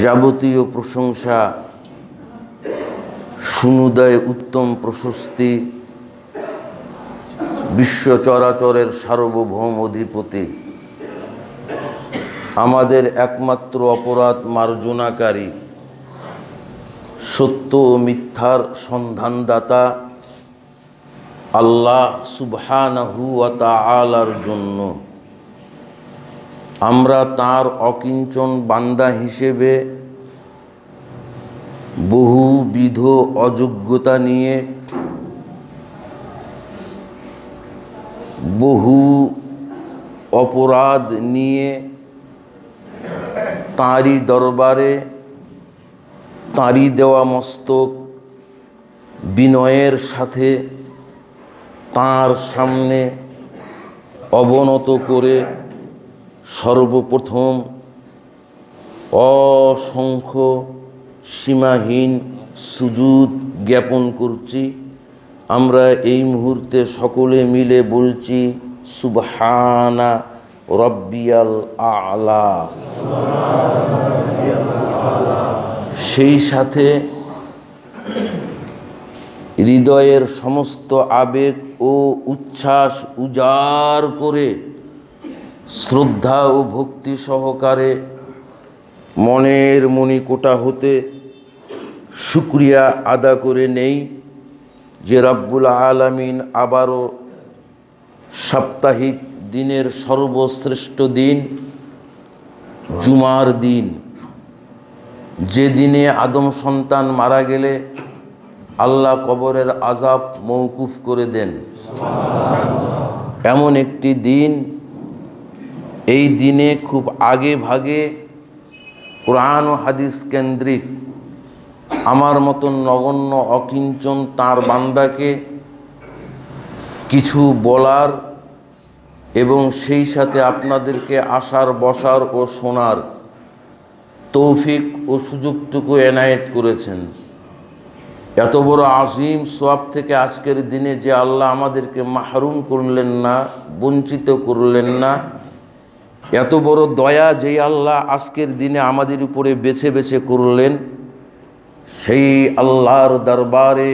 যাবতীয় প্রশংসা সুনুদয় উত্তম প্রশস্তি বিশ্ব চরাচরের সার্বভৌম অধিপতি আমাদের একমাত্র অপরাধ মার্জনাকারী সত্য ও মিথ্যার সন্ধানদাতা আল্লাহ সুবহানাহু ওয়া তাআলার জন্য আমরা তাঁর অকিঞ্চন বান্দা হিসেবে বহুবিধ অযোগ্যতা নিয়ে বহু অপরাধ নিয়ে তাঁরই দরবারে তাঁরই দেওয়া মস্তক বিনয়ের সাথে তাঁর সামনে অবনত করে সর্বপ্রথম অসংখ্য সীমাহীন সুজুদ জ্ঞাপন করছি। আমরা এই মুহূর্তে সকলে মিলে বলছি সুবহানা রব্বিয়াল আলা। সেই সাথে হৃদয়ের সমস্ত আবেগ ও উচ্ছ্বাস উজাড় করে শ্রদ্ধা ও ভক্তি সহকারে মনের মণিকোটা হতে শুকরিয়া আদা করে নেই যে রব্বুল আলামিন আবারও সাপ্তাহিক দিনের সর্বশ্রেষ্ঠ দিন জুমার দিন, যে দিনে আদম সন্তান মারা গেলে আল্লাহ কবরের আযাব মওকুফ করে দেন, এমন একটি দিন। এই দিনে খুব আগে ভাগে কোরআন ও হাদিস কেন্দ্রিক আমার মতন নগণ্য অকিঞ্চন তাঁর বান্দাকে কিছু বলার এবং সেই সাথে আপনাদেরকে আসার বসার ও শোনার তৌফিক ও সুযোগটুকু এনায়েত করেছেন। এত বড় আজিম সওয়াব থেকে আজকের দিনে যে আল্লাহ আমাদেরকে মাহরুম করলেন না, বঞ্চিত করলেন না, এত বড় দয়া যেই আল্লাহ আজকের দিনে আমাদের উপরে বেছে বেছে করলেন, সেই আল্লাহর দরবারে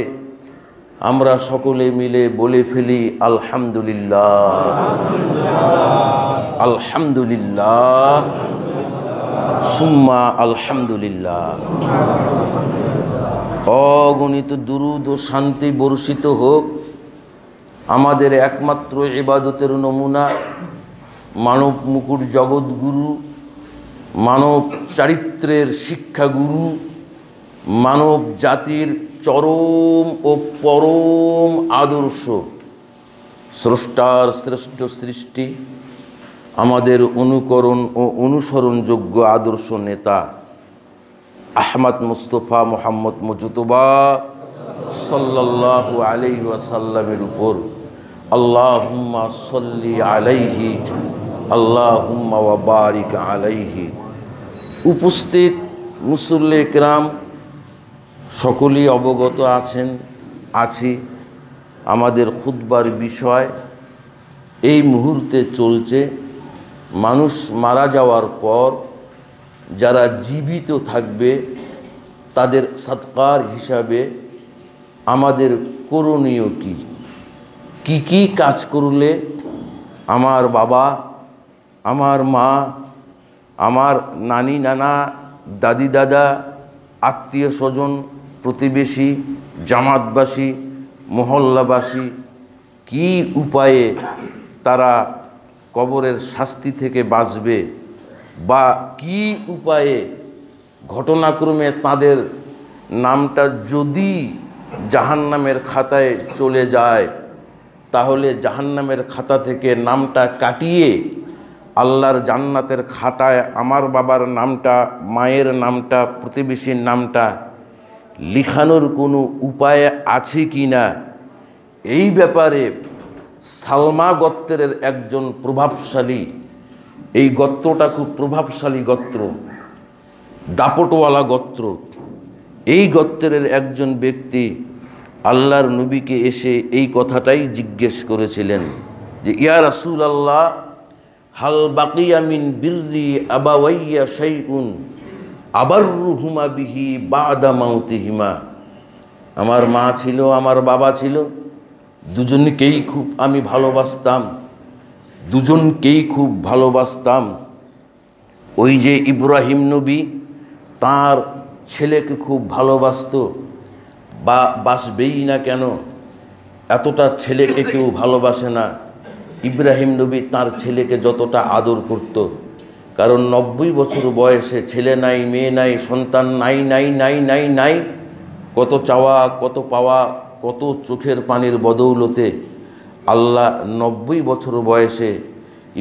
আমরা সকলে মিলে বলে ফেলি আলহামদুলিল্লাহ, আলহামদুলিল্লাহ, সুম্মা আলহামদুলিল্লাহ। অগণিত দুরূদ ও শান্তি বর্ষিত হোক আমাদের একমাত্র ইবাদতের নমুনা, মানব মুকুট জগৎগুরু, মানব চারিত্রের শিক্ষাগুরু, মানব জাতির চরম ও পরম আদর্শ, স্রষ্টার শ্রেষ্ঠ সৃষ্টি, আমাদের অনুকরণ ও অনুসরণযোগ্য আদর্শ নেতা আহমদ মুস্তফা মুহাম্মদ মুজতবা সাল্লাল্লাহু আলাইহি ওয়াসাল্লামের উপর আল্লাহুম্মা সাল্লি আলাইহি আল্লাহুম্মা ওয়া বারিক আলাইহি। উপস্থিত মুসল্লি কিরাম সকলেই অবগত আছি আমাদের খুতবার বিষয় এই মুহূর্তে চলছে মানুষ মারা যাওয়ার পর যারা জীবিত থাকবে তাদের সৎকার হিসাবে আমাদের করণীয় কি কি কাজ করলে আমার বাবা, আমার মা, আমার নানি নানা, দাদি দাদা, আত্মীয় স্বজন, প্রতিবেশী, জামাতবাসী, মহল্লাবাসী কি উপায়ে তারা কবরের শাস্তি থেকে বাঁচবে বা কি উপায়ে ঘটনাক্রমে তাদের নামটা যদি জাহান্নামের খাতায় চলে যায় তাহলে জাহান্নামের খাতা থেকে নামটা কাটিয়ে আল্লাহর জান্নাতের খাতায় আমার বাবার নামটা, মায়ের নামটা, প্রতিবেশীর নামটা লিখানোর কোনো উপায় আছে কি না, এই ব্যাপারে সালমা গোত্রের একজন প্রভাবশালী, এই গোত্রটা খুব প্রভাবশালী গোত্র, দাপটওয়ালা গোত্র, এই গোত্রের একজন ব্যক্তি আল্লাহর নবীকে এসে এই কথাটাই জিজ্ঞেস করেছিলেন যে ইয়া রাসূলুল্লাহ হাল বাকিয়া মিন বিররি আবাওয়াইয়া শাইউন, আবাররুহুমা বিহি বাদা মাউতিহিমা। আমার মা ছিল, আমার বাবা ছিল, দুজনকেই খুব আমি ভালোবাসতাম, দুজনকেই খুব ভালোবাসতাম। ওই যে ইব্রাহিম নবী তার ছেলেকে খুব ভালোবাসতো, বা বাসবেই না কেন, এতটা ছেলেকে কেউ ভালোবাসে না ইব্রাহিম নবী তার ছেলেকে যতটা আদর করত। কারণ 90 বছর বয়সে ছেলে নাই, মেয়ে নাই, সন্তান নাই নাই নাই নাই নাই, কত চাওয়া, কত পাওয়া, কত চোখের পানির বদৌলতে আল্লাহ 90 বছর বয়সে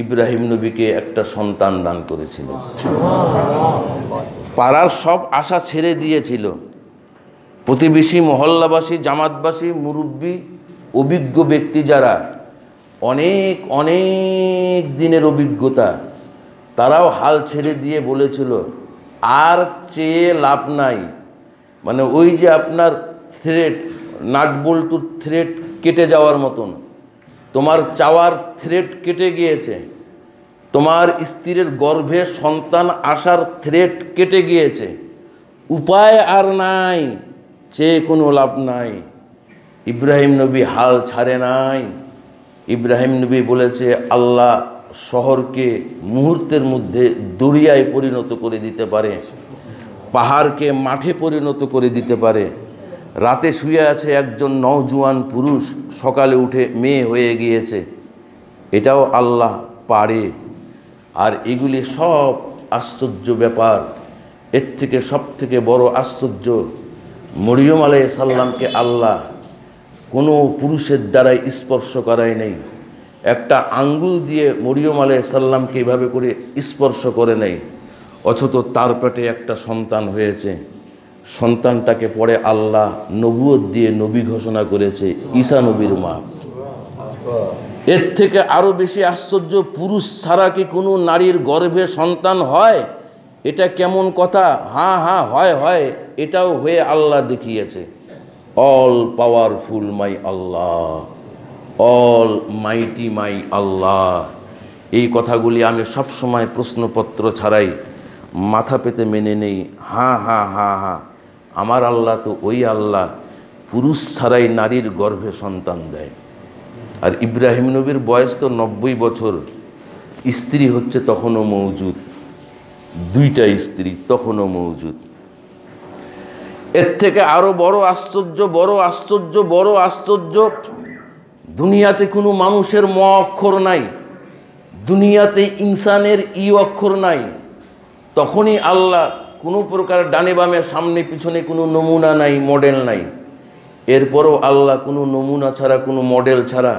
ইব্রাহিম নবীকে একটা সন্তান দান করেছিল। পাড়ার সব আশা ছেড়ে দিয়েছিল। প্রতিবেশী, মহল্লাবাসী, জামাতবাসী, মুরব্বী, অভিজ্ঞ ব্যক্তি যারা অনেক অনেক দিনের অভিজ্ঞতা, তারাও হাল ছেড়ে দিয়ে বলেছিল আর চেয়ে লাভ নাই। মানে ওই যে আপনার থ্রেড, নাট বল্টুর থ্রেড কেটে যাওয়ার মতন, তোমার চাওয়ার থ্রেড কেটে গিয়েছে, তোমার স্ত্রীর গর্ভে সন্তান আসার থ্রেড কেটে গিয়েছে, উপায় আর নাই, চেয়ে কোনো লাভ নাই। ইব্রাহিম নবী হাল ছাড়ে নাই। ইব্রাহিম নবী বলেছে আল্লাহ শহরকে মুহূর্তের মধ্যে দরিয়ায় পরিণত করে দিতে পারে, পাহাড়কে মাঠে পরিণত করে দিতে পারে। রাতে শুয়ে আছে একজন নওজোয়ান পুরুষ, সকালে উঠে মেয়ে হয়ে গিয়েছে, এটাও আল্লাহ পারে। আর এগুলি সব আশ্চর্য ব্যাপার। এর থেকে সব থেকে বড় আশ্চর্য, মরিয়ম আলাইহিস সালামকে আল্লাহ কোনো পুরুষের দ্বারাই স্পর্শ করায় নেই। একটা আঙ্গুল দিয়ে মরিয়ম আলাইহিস সালামকে এভাবে করে স্পর্শ করে নেই, অথচ তার পেটে একটা সন্তান হয়েছে। সন্তানটাকে পরে আল্লাহ নবুয়ত দিয়ে নবী ঘোষণা করেছে, ঈসা নবীর মা। এর থেকে আরও বেশি আশ্চর্য, পুরুষ ছাড়া কি কোনো নারীর গর্ভে সন্তান হয়? এটা কেমন কথা? হ্যাঁ হ্যাঁ হয় হয়, এটাও হয়ে আল্লাহ দেখিয়েছে। অল পাওয়ারফুল মাই আল্লাহ, অল মাইটি মাই আল্লাহ। এই কথাগুলি আমি সবসময় প্রশ্নপত্র ছাড়াই মাথা পেতে মেনে নেই। হ্যাঁ হ্যাঁ হ্যাঁ হ্যাঁ, আমার আল্লাহ তো ওই আল্লাহ পুরুষ ছাড়াই নারীর গর্ভে সন্তান দেয়। আর ইব্রাহিম নবীর বয়স তো 90 বছর, স্ত্রী হচ্ছে তখনও মৌজুদ, 2টা স্ত্রী তখনও মৌজুদ। এর থেকে আরও বড় আশ্চর্য, বড় আশ্চর্য, বড় আশ্চর্য, দুনিয়াতে কোনো মানুষের ম অক্ষর নাই, দুনিয়াতে ইনসানের ই অক্ষর নাই। তখনই আল্লাহ কোনো প্রকার ডানে বামে সামনে পিছনে কোনো নমুনা নাই, মডেল নাই। এরপরও আল্লাহ কোনো নমুনা ছাড়া, কোনো মডেল ছাড়া,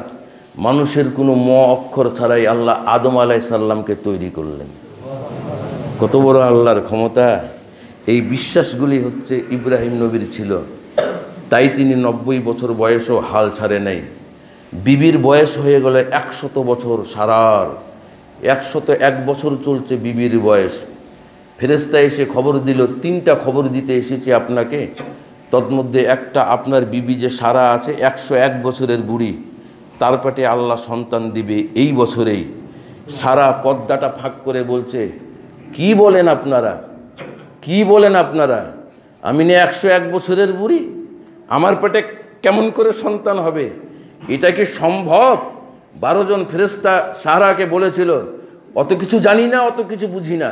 মানুষের কোনো ম অক্ষর ছাড়াই আল্লাহ আদম আলাইহিস সালামকে তৈরি করলেন। কত বড় আল্লাহর ক্ষমতা! এই বিশ্বাসগুলি হচ্ছে ইব্রাহিম নবীর ছিল, তাই তিনি 90 বছর বয়সেও হাল ছাড়ে নাই। বিবির বয়স হয়ে গেলে 100 বছর সারার, 101 বছর চলছে বিবির বয়স। ফেরেশতা এসে খবর দিল, 3টা খবর দিতে এসেছি আপনাকে, তন্মধ্যে একটা আপনার বিবি যে সারা আছে 101 বছরের বুড়ি, তার পেটে আল্লাহ সন্তান দিবে এই বছরেই। সারা পর্দাটা ফাঁক করে বলছে, কি বলেন আপনারা, কি বলেন আপনারা? আমি না 101 বছরের বুড়ি, আমার পেটে কেমন করে সন্তান হবে? এটা কি সম্ভব? 12 জন ফেরেশতা সারাকে বলেছিল, অত কিছু জানি না, অত কিছু বুঝি না,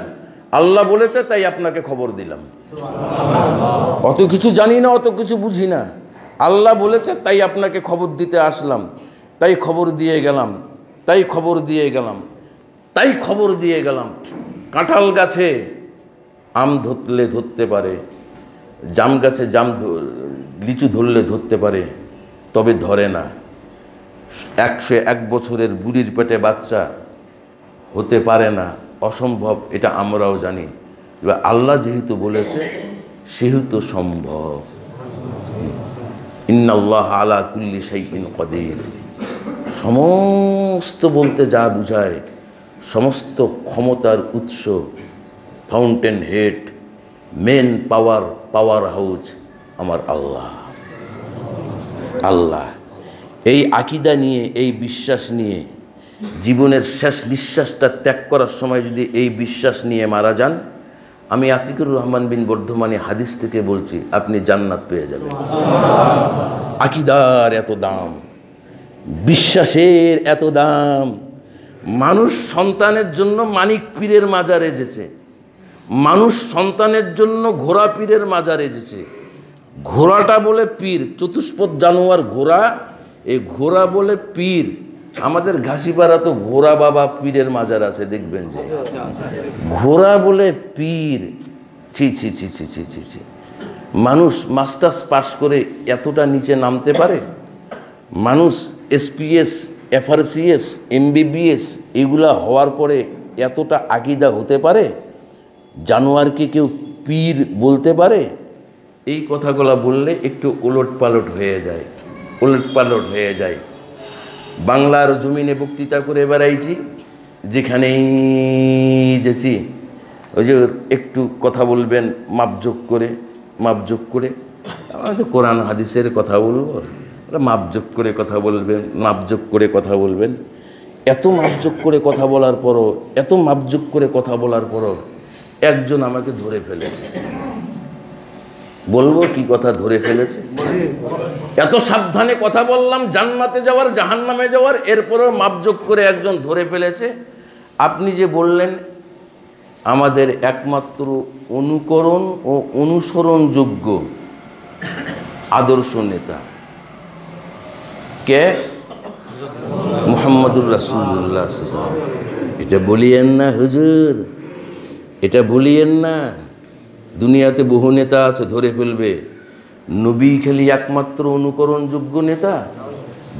আল্লাহ বলেছে তাই আপনাকে খবর দিলাম। অত কিছু জানি না, অত কিছু বুঝি না, আল্লাহ বলেছে তাই আপনাকে খবর দিতে আসলাম, তাই খবর দিয়ে গেলাম, তাই খবর দিয়ে গেলাম, তাই খবর দিয়ে গেলাম। কাঁঠাল গাছে আম ধরলে ধরতে পারে, জাম গাছে লিচু ধরলে ধরতে পারে, তবে ধরে না। 101 বছরের বুড়ির পেটে বাচ্চা হতে পারে না, অসম্ভব, এটা আমরাও জানি। এবার আল্লাহ যেহেতু বলেছে সেহেতু সম্ভব। ইন্নাল্লাহ আলা কুল্লি শাইইন কাদির। সমস্ত বলতে যা বুঝায়, সমস্ত ক্ষমতার উৎস, ফাউন্টেন হেড, মেন পাওয়ার, পাওয়ার হাউস আমার আল্লাহ। আল্লাহ এই আকীদা নিয়ে, এই বিশ্বাস নিয়ে জীবনের শেষ নিঃশ্বাসটা ত্যাগ করার সময় যদি এই বিশ্বাস নিয়ে মারা যান, আমি আতিকুর রহমান বিন বর্ধমানী হাদিস থেকে বলছি, আপনি জান্নাত পেয়ে যাবেন। আকীদার এত দাম, বিশ্বাসের এত দাম। মানুষ সন্তানের জন্য মানিক পীরের মাজারে যেছে, মানুষ সন্তানের জন্য ঘোড়া পীরের মাজারে যেছে। ঘোড়াটা বলে পীর, চতুষ্পদ জানোয়ার ঘোড়া, এই ঘোড়া বলে পীর। আমাদের ঘাসিপাড়া তো ঘোড়া বাবা পীরের মাজার আছে, দেখবেন যে ঘোড়া বলে পীর। ছি ছি ছি ছি ছি ছি ছি। মানুষ মাস্টার্স পাস করে এতটা নিচে নামতে পারে? মানুষ এসপিএস, এফআরসিএস, এমবিবিএস এগুলা হওয়ার পরে এতটা আকীদা হতে পারে? জানোয়ারকে কেউ পীর বলতে পারে? এই কথাগুলো বললে একটু উলটপালট হয়ে যায়, উলটপালট হয়ে যায়। বাংলার জমিনে বক্তৃতা করে বেড়াইছি, যেখানেই যেছি ওই যে একটু কথা বলবেন মাপযোগ করে, মাপযোগ করে। আমি তো কোরআন হাদিসের কথা বলবো, মাপযোগ করে কথা বলবেন, মাপযোগ করে কথা বলবেন। এত মাপযোগ করে কথা বলার পরও, এত মাপযোগ করে কথা বলার পরও একজন আমাকে ধরে ফেলেছে। বলবো কি কথা ধরে ফেলেছে? এত সাবধানে কথা বললাম জান্নাতে যাওয়ার, জাহান্নামে যাওয়ার, এরপরেও মাপযোগ করে একজন ধরে ফেলেছে। আপনি যে বললেন আমাদের একমাত্র অনুকরণ ও অনুসরণযোগ্য আদর্শ নেতা কে? মুহাম্মদুর রাসূলুল্লাহ। এটা বলিয়েন না হুজুর, এটা বলিয়েন না। দুনিয়াতে বহু নেতা আছে, ধরে ফেলবে। নবী খালি একমাত্র অনুকরণযোগ্য নেতা?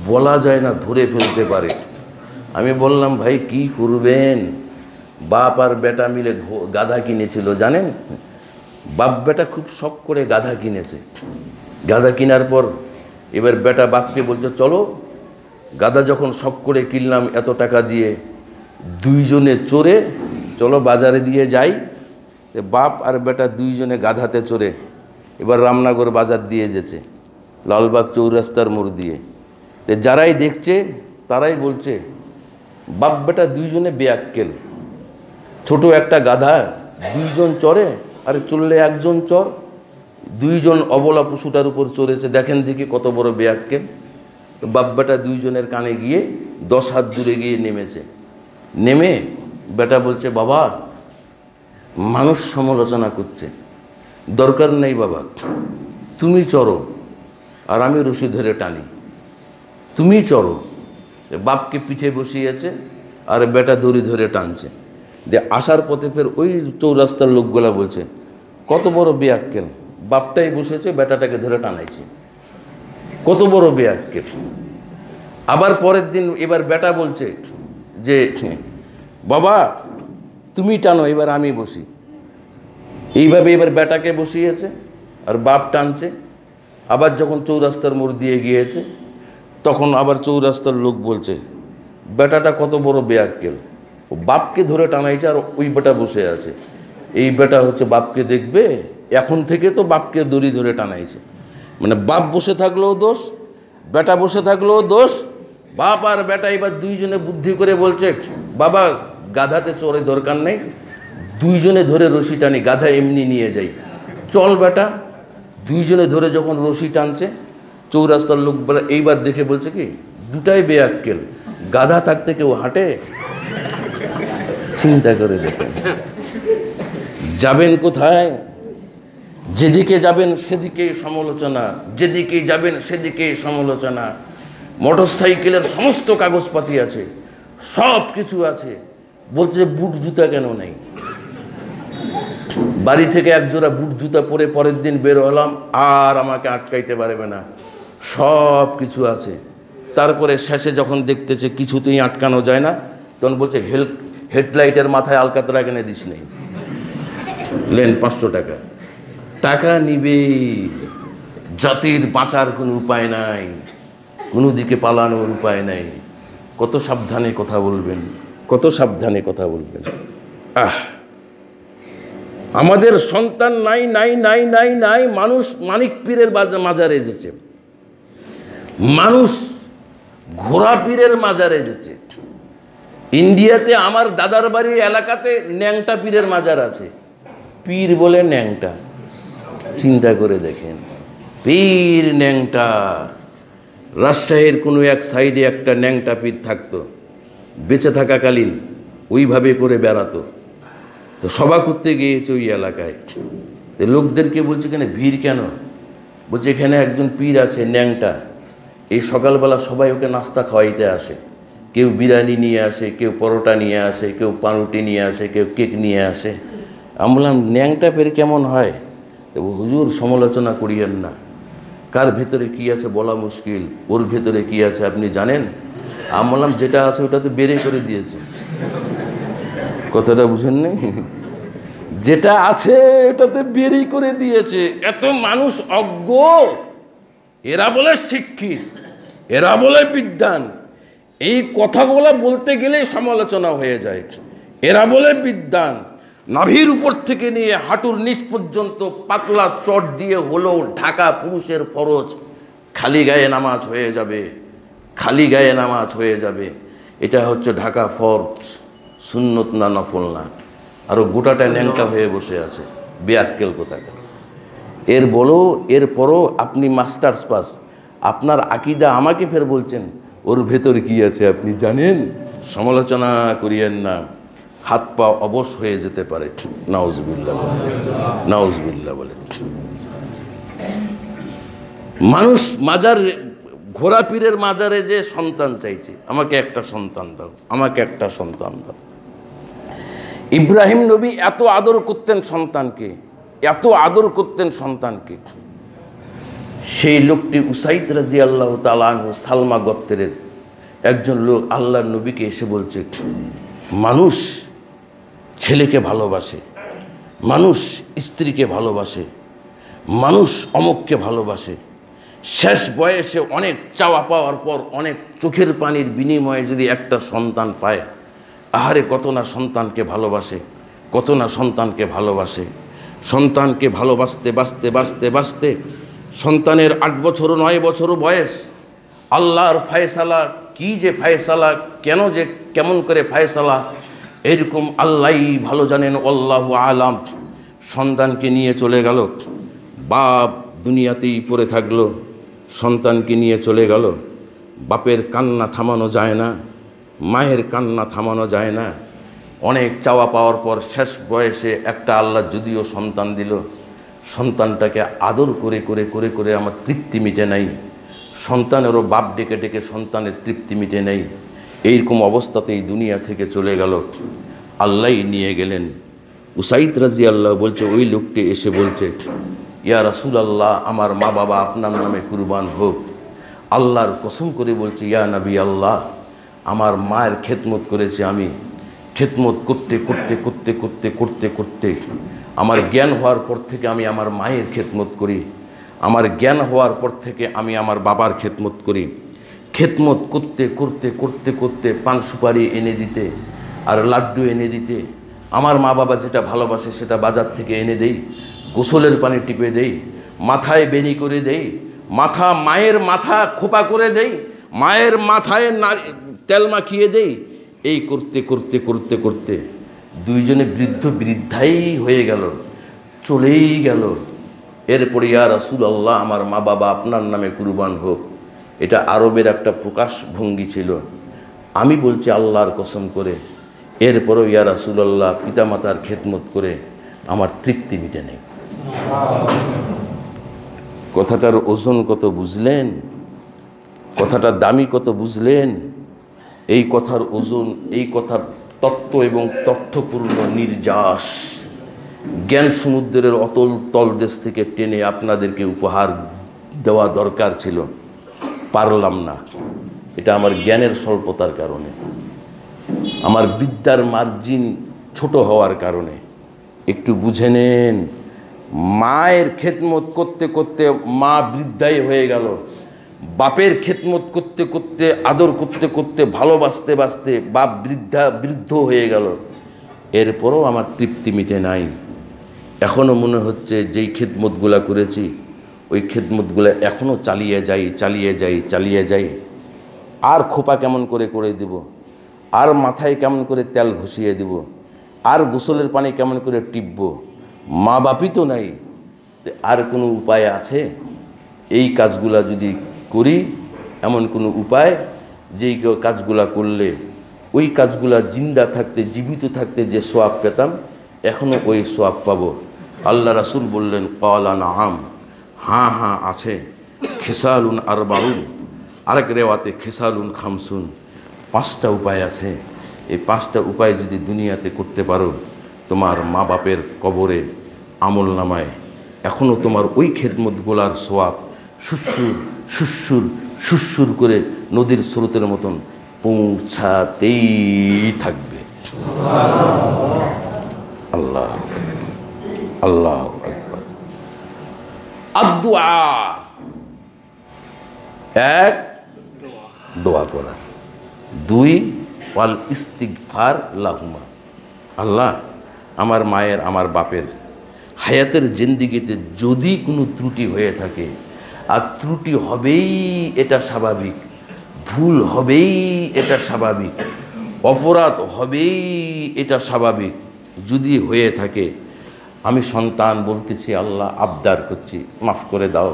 বলা যায় না, ধরে ফেলতে পারে। আমি বললাম ভাই কি করবেন? বাপ আর বেটা মিলে গাধা কিনেছিল, জানেন? বাপ বেটা খুব শখ করে গাধা কিনেছে। গাধা কেনার পর এবার বেটা বাপকে বলছে চলো, গাধা যখন শখ করে কিনলাম এত টাকা দিয়ে, দুইজনে চড়ে চলো বাজারে দিয়ে যাই। বাপ আর বেটা দুইজনে গাধাতে চড়ে এবার রামনগর বাজার দিয়ে যেছে, লালবাগ চৌরাস্তার মোড় দিয়ে। যারাই দেখছে তারাই বলছে বাপ বেটা দুইজনে বেয়াক্কেল। ছোট একটা গাধা দুইজন চড়ে, আরে চললে একজন চড়। দুইজন অবলা পশুটার উপর চড়েছে, দেখেন দেখি কত বড় বেয়াক্কেল। বাপ বেটা দুইজনের কানে গিয়ে 10 হাত দূরে গিয়ে নেমেছে। নেমে বেটা বলছে বাবা, মানুষ সমালোচনা করছে, দরকার নেই বাবা, তুমি চড়ো আর আমি রশি ধরে টানি, তুমি চড়ো। বাপকে পিঠে বসিয়েছে আর বেটা দড়ি ধরে টানছে। যে আসার পথে ফের ওই চৌরাস্তার লোকগুলা বলছে কত বড় বেয়াক্কেল, বাপটাই বসেছে বেটাটাকে ধরে টানাইছে, কত বড় বেয়াক্কেল। আবার পরের দিন এবার বেটা বলছে যে বাবা তুমি টানো, এবার আমি বসি। এইভাবে এবার বেটাকে বসিয়েছে আর বাপ টানছে। আবার যখন চৌরাস্তার মোড় দিয়ে গিয়েছে তখন আবার চৌরাস্তার লোক বলছে বেটাটা কত বড় বেয়াক্কেল, ও বাপকে ধরে টানাইছে আর ওই বেটা বসে আছে। এই বেটা হচ্ছে বাপকে দেখবে, এখন থেকে তো বাপকে দড়ি ধরে টানাইছে। মানে বাপ বসে থাকলেও দোষ, বেটা বসে থাকলেও দোষ। বাপ আর বেটা এবার দুইজনে বুদ্ধি করে বলছে বাবা গাধাতে চড়ে দরকার নেই, দুইজনে ধরে রশি টানি, গাধা এমনি নিয়ে যাই, চল বেটা। দুইজনে ধরে যখন রশি টানছে, চৌরাস্তার লোক এইবার দেখে বলছে কি দুটাই বেয়াক্কেল, গাধা থাকতে কেউ হাঁটে? চিন্তা করে দেখেন যাবেন কোথায়? যেদিকে যাবেন সেদিকে সমালোচনা, যেদিকে যাবেন সেদিকে সমালোচনা। মোটর সাইকেলের সমস্ত কাগজপাতি আছে, সব কিছু আছে, বলছে বুট জুতা কেন নেই? বাড়ি থেকে একজোড়া বুট জুতা পরে পরের দিন বের হলাম, আর আমাকে আটকাইতে পারবে না, সব কিছু আছে। তারপরে শেষে যখন দেখতেছে কিছুতেই আটকানো যায় না, তখন বলছে হেডলাইটের মাথায় আলকাতরা কিনে দিস নেই, লেন 500 টাকা। টাকা নিবে, জাতির বাঁচার কোনো উপায় নাই, কোনো দিকে পালানোর উপায় নাই। কত সাবধানে কথা বলবেন, কত সাবধানে কথা বলবেন। আমাদের সন্তান নাই নাই নাই নাই নাই, মানুষ মানিক পীরের মাজারে এসেছে, মানুষ ঘোড়া পীরের মাজারে এসেছে। ইন্ডিয়াতে আমার দাদার বাড়ির এলাকাতে ন্যাংটা পীরের মাজার আছে, পীর বলে ন্যাংটা। চিন্তা করে দেখেন, পীর ন্যাংটা। রাজশাহীর কোনো এক সাইডে একটা ন্যাংটা পীর থাকতো, বেঁচে থাকাকালীন ওইভাবে করে বেড়াতো। তো সভা করতে গিয়েছে ওই এলাকায়, তো লোকদেরকে বলছে কেন ভিড় কেন? বলছে এখানে একজন পীর আছে ন্যাংটা, এই সকালবেলা সবাই ওকে নাস্তা খাওয়াইতে আসে। কেউ বিরিয়ানি নিয়ে আসে, কেউ পরোটা নিয়ে আসে, কেউ পাউরুটি নিয়ে আসে, কেউ কেক নিয়ে আসে। আমি বললাম ন্যাংটা পীর কেমন হয়? তো হুজুর সমালোচনা করিয়েন না, কার ভেতরে কী আছে বলা মুশকিল, ওর ভেতরে কী আছে আপনি জানেন? আমি বললাম যেটা আছে ওটা তো বেড়ে করে দিয়েছে। কথাটা বুঝেন নি? যেটা আছে ওটাতে বেরিয়ে করে দিয়েছে। এত মানুষ অজ্ঞ, এরা বলে শিক্ষিত, এরা বলে বিদ্বান, এই কথাগুলো বলতে গেলেই সমালোচনা হয়ে যায়। এরা বলে বিদ্বান, নাভির উপর থেকে নিয়ে হাঁটুর নিচ পর্যন্ত পাতলা চট দিয়ে হলেও ঢাকা পুরুষের ফরজ, খালি গায়ে নামাজ হয়ে যাবে, খালি গায়ে নামাজ হয়ে যাবে। এটা হচ্ছে ঢাকা ফরজ, সুন্নত না নফল না। আরও গোটাটা ন্যাংটা হয়ে বসে আছে, বেআক্কেল কোথাকার। এরপরও আপনি মাস্টার্স পাস, আপনার আকিদা আমাকে ফের বলছেন ওর ভেতরে কি আছে আপনি জানেন? সমালোচনা করিয়েন না, হাত পা অবশ হয়ে যেতে পারে। নাউজুবিল্লাহ বলে, নাউজুবিল্লাহ বলে। মানুষ মাজার, ঘোড়া পীরের মাজারে যে সন্তান চাইছে, আমাকে একটা সন্তান দাও, আমাকে একটা সন্তান দাও। ইব্রাহিম নবী এত আদর করতেন সন্তানকে, এত আদর করতেন সন্তানকে। সেই লোকটি উসাইদ রাদিয়াল্লাহু তাআলা আনহু, সালমা গোত্রের একজন লোক আল্লাহর নবীকে এসে বলছে, মানুষ ছেলেকে ভালোবাসে, মানুষ স্ত্রীকে ভালোবাসে, মানুষ অমুককে ভালোবাসে। শেষ বয়সে অনেক চাওয়া পাওয়ার পর, অনেক চোখের পানির বিনিময়ে যদি একটা সন্তান পায়, আহারে কত না সন্তানকে ভালোবাসে, কত না সন্তানকে ভালোবাসে। সন্তানকে ভালোবাসতে বাঁচতে বাঁচতে বাঁচতে সন্তানের 8 বছর 9 বছর বয়স, আল্লাহর ফায়সালা, কি যে ফায়সালা, কেন যে কেমন করে ফায়সালা, এরকম আল্লাহই ভালো জানেন, আল্লাহু আলাম। সন্তানকে নিয়ে চলে গেল, বাপ দুনিয়াতেই পড়ে থাকলো, সন্তানকে নিয়ে চলে গেল। বাপের কান্না থামানো যায় না, মায়ের কান্না থামানো যায় না। অনেক চাওয়া পাওয়ার পর শেষ বয়সে একটা আল্লাহ যদিও সন্তান দিল, সন্তানটাকে আদর করে করে করে করে আমার তৃপ্তি মিটে নাই। সন্তানেরও বাপ ডেকে ডেকে সন্তানের তৃপ্তি মিটে নেই। এইরকম অবস্থাতেই দুনিয়া থেকে চলে গেল, আল্লাহই নিয়ে গেলেন। উসাইদ রাদিয়াল্লাহু বলছে, ওই লোকটি এসে বলছে, ইয়া রাসূলুল্লাহ, আমার মা বাবা আপনার নামে কুরবান হোক। আল্লাহর কসম করে বলছে, ইয়া নবী আল্লাহ, আমার মায়ের খেদমত করেছি আমি। খেদমত করতে করতে করতে করতে করতে করতে আমার জ্ঞান হওয়ার পর থেকে আমি আমার মায়ের খেদমত করি। আমার জ্ঞান হওয়ার পর থেকে আমি আমার বাবার খেদমত করি। খেদমত করতে করতে করতে করতে পান সুপারি এনে দিতে আর লাড্ডু এনে দিতে, আমার মা বাবা যেটা ভালোবাসে সেটা বাজার থেকে এনে দেই, গোসলের পানি টিপে দেই, মাথায় বেনি করে দেই, মায়ের মাথা খোপা করে দেই, মায়ের মাথায় তেল মাখিয়ে দেই। এই করতে করতে করতে করতে দুইজনে বৃদ্ধাই হয়ে গেল, চলেই গেল। এরপরে ইয়া রাসূলুল্লাহ, আমার মা বাবা আপনার নামে কুরবান হোক। এটা আরবের একটা প্রকাশ ভঙ্গি ছিল। আমি বলছি আল্লাহর কসম করে, এরপরও ইয়া রাসূলুল্লাহ, পিতামাতার খেদমত করে আমার তৃপ্তি মিটে নেই। কথাটার ওজন কত বুঝলেন? কথাটার দামি কত বুঝলেন? এই কথার ওজন, এই কথার তত্ত্ব এবং তথ্যপূর্ণ নির্যাস জ্ঞান সমুদ্রের অতল তলদেশ থেকে টেনে আপনাদেরকে উপহার দেওয়া দরকার ছিল, পারলাম না। এটা আমার জ্ঞানের স্বল্পতার কারণে, আমার বিদ্যার মার্জিন ছোট হওয়ার কারণে। একটু বুঝে নেন, মায়ের খেদমত করতে করতে মা বৃদ্ধাই হয়ে গেল, বাপের খেদমত করতে করতে আদর করতে করতে ভালোবাসতে বাসতে বাপ বৃদ্ধ হয়ে গেল। এরপরও আমার তৃপ্তি মিটে নাই। এখনও মনে হচ্ছে যেই খেদমতগুলা করেছি ওই খেদমতগুলো এখনও চালিয়ে যাই। আর খোপা কেমন করে করে দেব, আর মাথায় কেমন করে তেল ঘষিয়ে দেব, আর গোসলের পানি কেমন করে টিপব, মা বাপই তো নাই, আর কোনো উপায় আছে? এই কাজগুলা যদি করি, এমন কোনো উপায় যেই কাজগুলা করলে ওই কাজগুলা জিন্দা থাকতে, জীবিত থাকতে যে সোয়াব পেতাম, এখনও ওই সোয়াব পাবো? আল্লাহ রাসূল বললেন, ক্বালা নাআম, হ্যাঁ হ্যাঁ আছে। খিসালুন আরবাউন, আরেক রেওয়াতে খিসালুন খামসুন, 5টা উপায় আছে। এই 5টা উপায় যদি দুনিয়াতে করতে পারো, তোমার মা বাপের কবরে আমল নামায় এখনও তোমার ওই খেদমতগুলার সোয়াব সুসুর সুসুর সুসুর করে নদীর স্রোতের মতন পৌঁছাতেই থাকবে। আল্লাহ আল্লাহ আকবার। আদুআ, এক দোয়া করা, 2 ওয়াল ইস্তিগফার লাহুমা। আল্লাহ, আমার মায়ের আমার বাপের হায়াতের জিন্দিগিতে যদি কোনো ত্রুটি হয়ে থাকে, আর ত্রুটি হবেই এটা স্বাভাবিক, ভুল হবেই এটা স্বাভাবিক, অপরাধ হবেই এটা স্বাভাবিক, যদি হয়ে থাকে, আমি সন্তান বলতেছি, আল্লাহ আবদার করছি, মাফ করে দাও,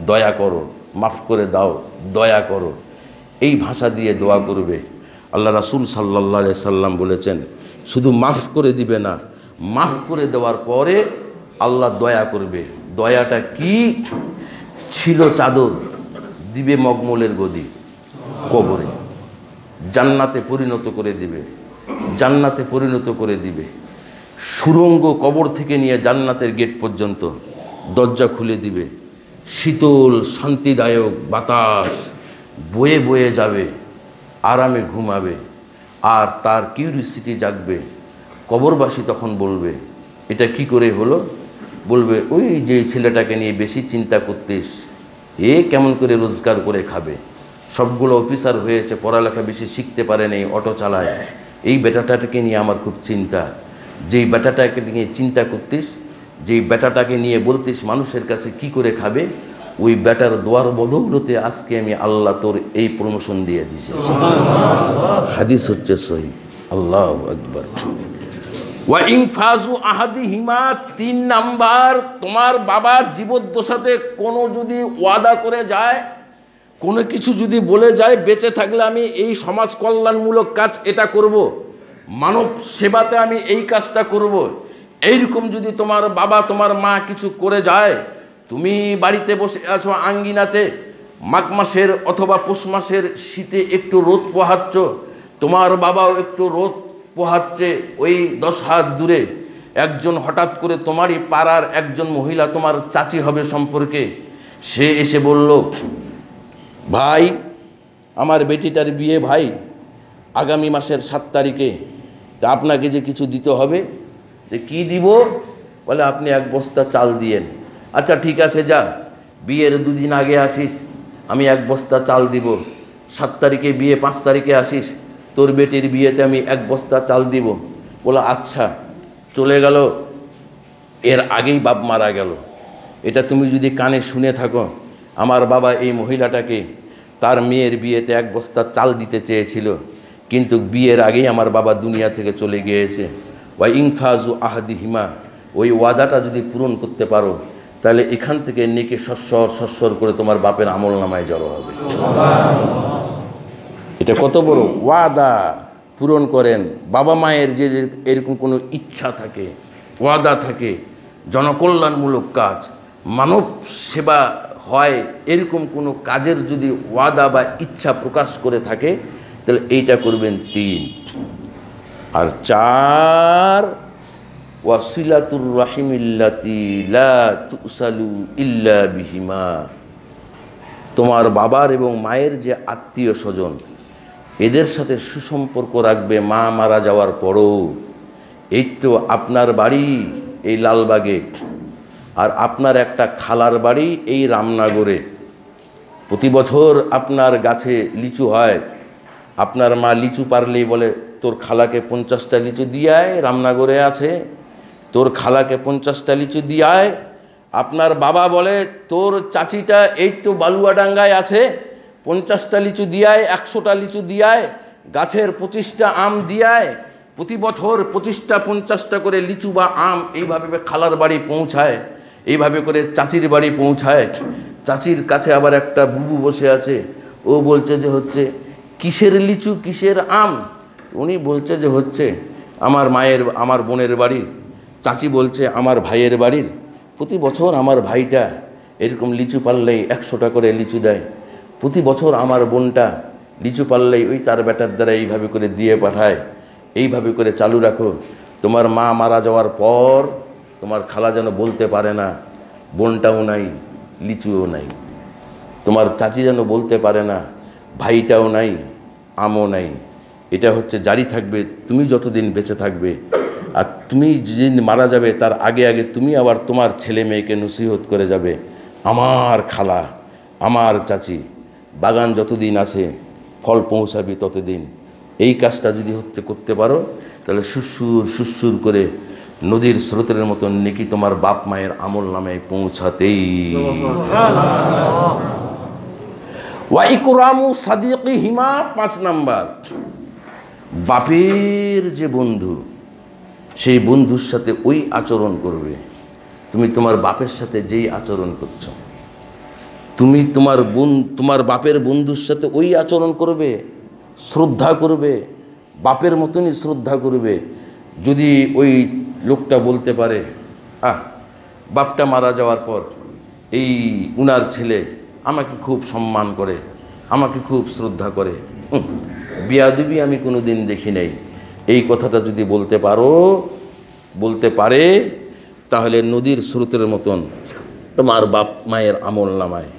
দয়া করো, মাফ করে দাও, দয়া করো। এই ভাষা দিয়ে দোয়া করবে। আল্লাহ রাসূল সাল্লাল্লাহু আলাইহি সাল্লাম বলেছেন, শুধু মাফ করে দিবে না, মাফ করে দেওয়ার পরে আল্লাহ দয়া করবে। দয়াটা কি? ছিল চাদর, দিবে মগমলের গদি, কবরে জান্নাতে পরিণত করে দিবে, জান্নাতে পরিণত করে দিবে। সুরঙ্গ কবর থেকে নিয়ে জান্নাতের গেট পর্যন্ত দরজা খুলে দিবে। শীতল শান্তিদায়ক বাতাস বয়ে বয়ে যাবে, আরামে ঘুমাবে, আর তার কিউরিসিটি জাগবে। কবরবাসী তখন বলবে, এটা কি করে হলো? বলবে, ওই যে ছেলেটাকে নিয়ে বেশি চিন্তা করতিস, এ কেমন করে রোজগার করে খাবে, সবগুলো অফিসার হয়েছে, পড়ালেখা বেশি শিখতে পারে নেই, অটো চালায়, এই বেটাটাকে নিয়ে আমার খুব চিন্তা। যেই বেটাটাকে নিয়ে চিন্তা করতিস, যেই বেটাটাকে নিয়ে বলতিস মানুষের কাছে কি করে খাবে, ওই বেটার দোয়ার বদৌলতে আজকে আমি আল্লাহ তোর এই প্রমোশন দিয়ে দিয়েছি। হাদিস হচ্ছে সহিহ। আল্লাহু আকবার। ওয়া ইনফাজু আহাদিহিমা, 3 নাম্বার, তোমার বাবার জীবদ্দশাতে কোনো যদি ওয়াদা করে যায়, কোনো কিছু যদি বলে যায়, বেঁচে থাকলে আমি এই সমাজ কল্যাণমূলক কাজ এটা করব, মানব সেবাতে আমি এই কাজটা করব, এইরকম যদি তোমার বাবা তোমার মা কিছু করে যায়, তুমি বাড়িতে বসে আছো আঙ্গিনাতে, মাঘ মাসের অথবা পৌষ মাসের শীতে একটু রোদ পোহাচ্ছ, তোমার বাবাও একটু রোদ পোহাচ্ছে ওই 10 হাত দূরে, একজন হঠাৎ করে তোমারই পাড়ার একজন মহিলা, তোমার চাচি হবে সম্পর্কে, সে এসে বলল, ভাই আমার বেটিটার বিয়ে ভাই আগামী মাসের 7 তারিখে, তা আপনাকে যে কিছু দিতে হবে। যে কী দিব? বলে, আপনি 1 বস্তা চাল দিয়েন। আচ্ছা ঠিক আছে, যা বিয়ের 2 দিন আগে আসিস, আমি 1 বস্তা চাল দিব। 7 তারিখে বিয়ে, 5 তারিখে আসিস, তোর বেটির বিয়েতে আমি 1 বস্তা চাল দিব। বলো আচ্ছা। চলে গেল, এর আগেই বাপ মারা গেল। এটা তুমি যদি কানে শুনে থাকো, আমার বাবা এই মহিলাটাকে তার মেয়ের বিয়েতে 1 বস্তা চাল দিতে চেয়েছিল, কিন্তু বিয়ের আগেই আমার বাবা দুনিয়া থেকে চলে গিয়েছে। ওয়া ইনফাজু আহাদিহিমা, ওই ওয়াদাটা যদি পূরণ করতে পারো, তাহলে এখান থেকে নেকি সস্বর করে তোমার বাপের আমল নামায় জড়ো হবে। এটা কত বড় ওয়াদা! পূরণ করেন। বাবা মায়ের যে এরকম কোনো ইচ্ছা থাকে, ওয়াদা থাকে, জনকল্যাণমূলক কাজ, মানব সেবা হয়, এরকম কোনো কাজের যদি ওয়াদা বা ইচ্ছা প্রকাশ করে থাকে, তাহলে এইটা করবেন 3। আর 4, ওয়াসিলাতুর রাহিমিল্লাতি লা তুসালু ইল্লা বিহিমা, তোমার বাবার এবং মায়ের যে আত্মীয় স্বজন, এদের সাথে সুসম্পর্ক রাখবে মা মারা যাওয়ার পরও। এই তো আপনার বাড়ি এই লালবাগে, আর আপনার একটা খালার বাড়ি এই রামনগরে। প্রতি বছর আপনার গাছে লিচু হয়, আপনার মা লিচু পারলেই বলে, তোর খালাকে 50টা লিচু দিয়ে আয়, রামনগরে আছে, তোর খালাকে 50টা লিচু দিয়ে আয়। আপনার বাবা বলে, তোর চাচিটা এই তো বালুয়াডাঙ্গায় আছে, 50টা লিচু দিয়ে আয়, 100টা লিচু দিয়ে আয়, গাছের 25টা আম দিয়ে আয়, প্রতি বছর 25টা 50টা করে লিচু বা আম এইভাবে খালার বাড়ি পৌঁছায়, এইভাবে করে চাচির বাড়ি পৌঁছায়। চাচির কাছে আবার একটা বুবু বসে আছে, ও বলছে যে হচ্ছে কিসের লিচু কিসের আম, উনি বলছে যে হচ্ছে আমার বোনের বাড়ির। চাচি বলছে আমার ভাইয়ের বাড়ির। প্রতি বছর আমার ভাইটা এরকম লিচু পারলেই 100টা করে লিচু দেয়, প্রতি বছর আমার বোনটা লিচু পারলেই ওই তার বেটার দ্বারা এইভাবে করে দিয়ে পাঠায়। এইভাবে করে চালু রাখো। তোমার মা মারা যাওয়ার পর তোমার খালা যেন বলতে পারে না বোনটাও নাই লিচুও নাই, তোমার চাচি যেন বলতে পারে না ভাইটাও নাই আমও নাই। এটা হচ্ছে জারি থাকবে তুমি যতদিন বেঁচে থাকবে। আর তুমি যেদিন মারা যাবে তার আগে আগে তুমি আবার তোমার ছেলে মেয়েকে নসিহত করে যাবে, আমার খালা আমার চাচি বাগান যতদিন আছে ফল পৌঁছাবি ততদিন। এই কাজটা যদি করতে পারো তাহলে সুসুর করে নদীর স্রোতের মতন নেকি তোমার বাপ মায়ের আমল নামে পৌঁছাতেই। ওয়াইকুরামু সাদিকিহিমা 5 নাম্বার, বাপের যে বন্ধু সেই বন্ধুর সাথে ওই আচরণ করবে। তুমি তোমার বাপের সাথে যেই আচরণ করছো, তুমি তোমার বাপের বন্ধুর সাথে ওই আচরণ করবে, শ্রদ্ধা করবে, বাপের মতনই শ্রদ্ধা করবে। যদি ওই লোকটা বলতে পারে বাপটা মারা যাওয়ার পর এই উনার ছেলে আমাকে খুব সম্মান করে, আমাকে খুব শ্রদ্ধা করে, বিয়াদবি আমি কোনো দিন দেখি নাই, এই কথাটা যদি বলতে পারে তাহলে নদীর স্রোতের মতন তোমার বাপ মায়ের আমল নামায়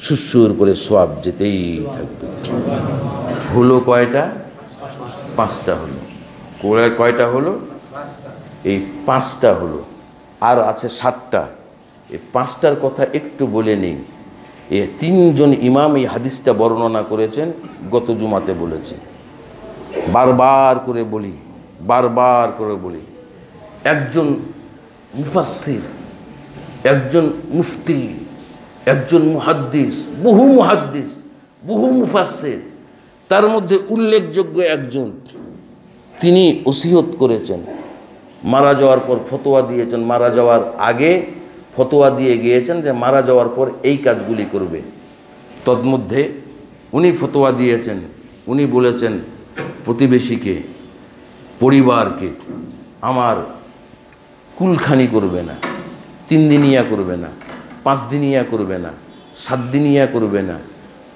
সুসুর করে সওয়াব যেতেই থাকবে। হলো কয়টা? 5টা হলো। কয়টা হলো? এই 5টা হলো, আর আছে 7টা। এই 5টার কথা একটু বলে নিই। এ 3 জন ইমাম এই হাদিসটা বর্ণনা করেছেন, গত জুমাতে বলেছি, বারবার করে বলি। একজন মুফাসসির, একজন মুফতি, একজন মুহাদ্দিস, বহু মুফাসসির, তার মধ্যে উল্লেখযোগ্য একজন, তিনি ওসিয়ত করেছেন, মারা যাওয়ার পর ফতোয়া দিয়েছেন, মারা যাওয়ার আগে ফতোয়া দিয়ে গিয়েছেন যে মারা যাওয়ার পর এই কাজগুলি করবে। তন্মধ্যে উনি ফতোয়া দিয়েছেন, উনি বলেছেন প্রতিবেশীকে, পরিবারকে আমার কুলখানি করবে না, 3 দিনিয়া করবে না, 5 দিনিয়া করবে না, 7 দিনিয়া করবে না,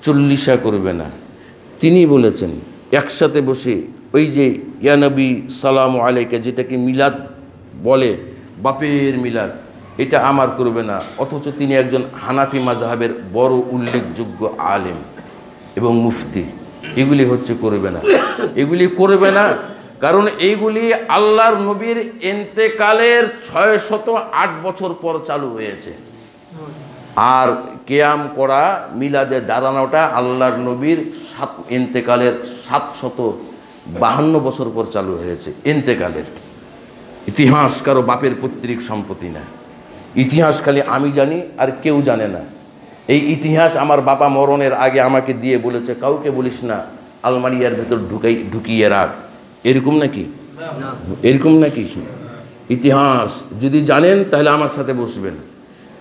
40 করবে না। তিনি বলেছেন একসাথে বসে ওই যে ইয়া নবী সালামু আলাইকা, যেটাকে মিলাদ বলে, বাপের মিলাদ, এটা আমার করবে না। অথচ তিনি একজন হানাফি মাযহাবের বড় উল্লেখযোগ্য আলেম এবং মুফতি। এগুলি করবে না, কারণ এইগুলি আল্লাহর নবীর ইন্তেকালের 608 বছর পর চালু হয়েছে। আর কিয়াম করা, মিলাদে দাঁড়ানোটা আল্লাহর নবীর ইন্তেকালের 752 বছর পর চালু হয়েছে। ইন্তেকালের ইতিহাস কারো বাপের পৈতৃক সম্পত্তি না। ইতিহাস খালি আমি জানি আর কেউ জানে না। এই ইতিহাস আমার বাবা মরণের আগে আমাকে দিয়ে বলেছে, কাউকে বলিস না, আলমারিয়ার ভেতর ঢুকিয়ে রাখ। এরকম নাকি? ইতিহাস যদি জানেন তাহলে আমার সাথে বসবেন,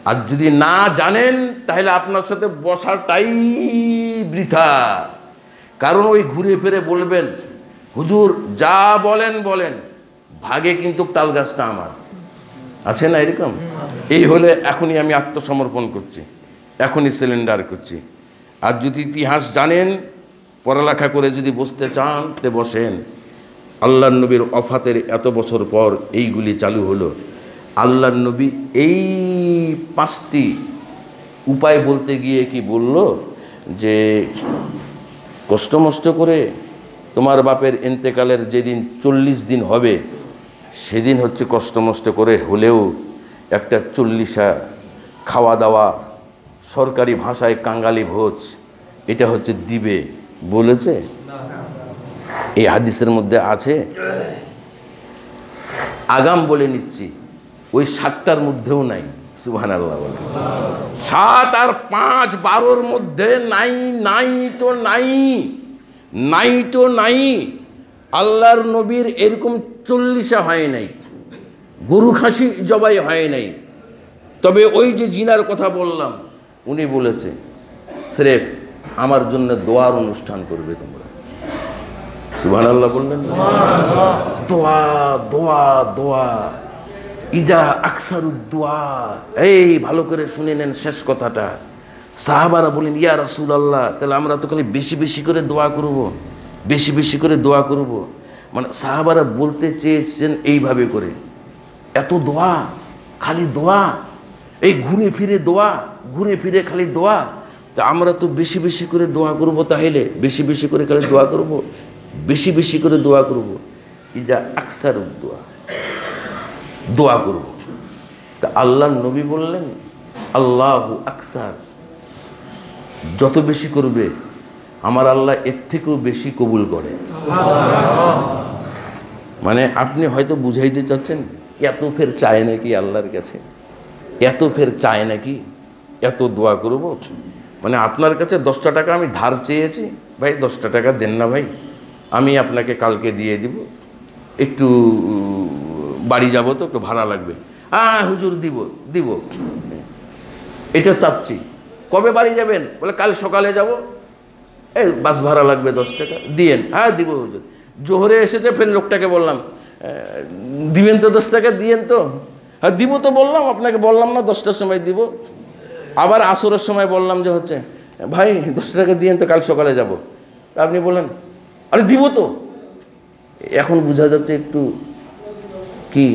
আর যদি না জানেন তাহলে আপনার সাথে বসাটাই বৃথা। কারণ ওই ঘুরে ফিরে বলবেন হুজুর যা বলেন, ভাগে কিন্তু তাল গাছটা আমার। আছে না এরকম? এই হলে এখনই আমি আত্মসমর্পণ করছি, এখনই সিলিন্ডার করছি। আর যদি ইতিহাস জানেন, পড়ালেখা করে যদি বসতে চান তে বসেন। আল্লাহর নবীর ওফাতের এত বছর পর এইগুলি চালু হলো। আল্লাহর নবী এই 5টি উপায় বলতে গিয়ে কি বলল যে কষ্ট মষ্ট করে তোমার বাপের ইন্তেকালের যেদিন 40 দিন হবে সেদিন হচ্ছে কষ্ট মষ্ট করে হলেও একটা 40 খাওয়া দাওয়া, সরকারি ভাষায় কাঙ্গালি ভোজ, এটা হচ্ছে দিবে বলেছে? এই হাদিসের মধ্যে আছে। আগাম বলে নিচ্ছি, ওই 7টার মধ্যেও নাই। সুবহানাল্লাহ বলে 7 আর 5 12র মধ্যে নাই। আল্লাহর নবীর এরকম 40 হয় নাই, গরু খাসি জবাই হয় নাই। তবে ওই যে জিনার কথা বললাম, উনি বলেছে স্রেফ আমার জন্য দোয়ার অনুষ্ঠান করবে তোমরা। সুবহানাল্লাহ বললেন। দোয়া দোয়া দোয়া, ইদা আকসারুদ দোয়া। এই ভালো করে শুনে নেন শেষ কথাটা। সাহাবারা বলেন, ইয়া রাসূলুল্লাহ, তাহলে আমরা তো খালি বেশি বেশি করে দোয়া করব, বেশি বেশি করে দোয়া করব। মানে সাহাবারা বলতে চেয়েছেন এইভাবে করে, এত দোয়া, খালি দোয়া, এই ঘুরে ফিরে দোয়া, ঘুরে ফিরে খালি দোয়া। তা আমরা তো বেশি বেশি করে দোয়া করব, তাহলে বেশি বেশি করে খালি দোয়া করব, বেশি বেশি করে দোয়া করব। ইদা আকসারুদ দোয়া, দোয়া করব। তা আল্লাহর নবী বললেন, আল্লাহু আকসার, যত বেশি করবে আমার আল্লাহ এর থেকেও বেশি কবুল করে। মানে আপনি হয়তো বুঝাইতে চাচ্ছেন, এত ফের চায় নাকি আল্লাহর কাছে, এত ফের চায় নাকি, এত দোয়া করব। মানে আপনার কাছে 10টা টাকা আমি ধার চেয়েছি, ভাই 10টা টাকা দেন না ভাই, আমি আপনাকে কালকে দিয়ে দিব, একটু বাড়ি যাব তো, একটু ভাড়া লাগবে। হ্যাঁ হুজুর দিব দিব, এটা চাচ্ছি। কবে বাড়ি যাবেন? বলে কাল সকালে যাব। এই বাস ভাড়া লাগবে 10 টাকা, দিয়েন। হ্যাঁ দিব হুজুর। জোহরে এসেছে, ফের লোকটাকে বললাম, দিবেন তো 10 টাকা, দিয়েন তো। হ্যাঁ দিব তো বললাম, আপনাকে বললাম না 10টার সময় দিব। আবার আসরের সময় বললাম যে হচ্ছে, ভাই 10 টাকা দিয়েন তো, কাল সকালে যাব। আপনি বললেন, আরে দিব তো। এখন বোঝা যাচ্ছে একটু কি,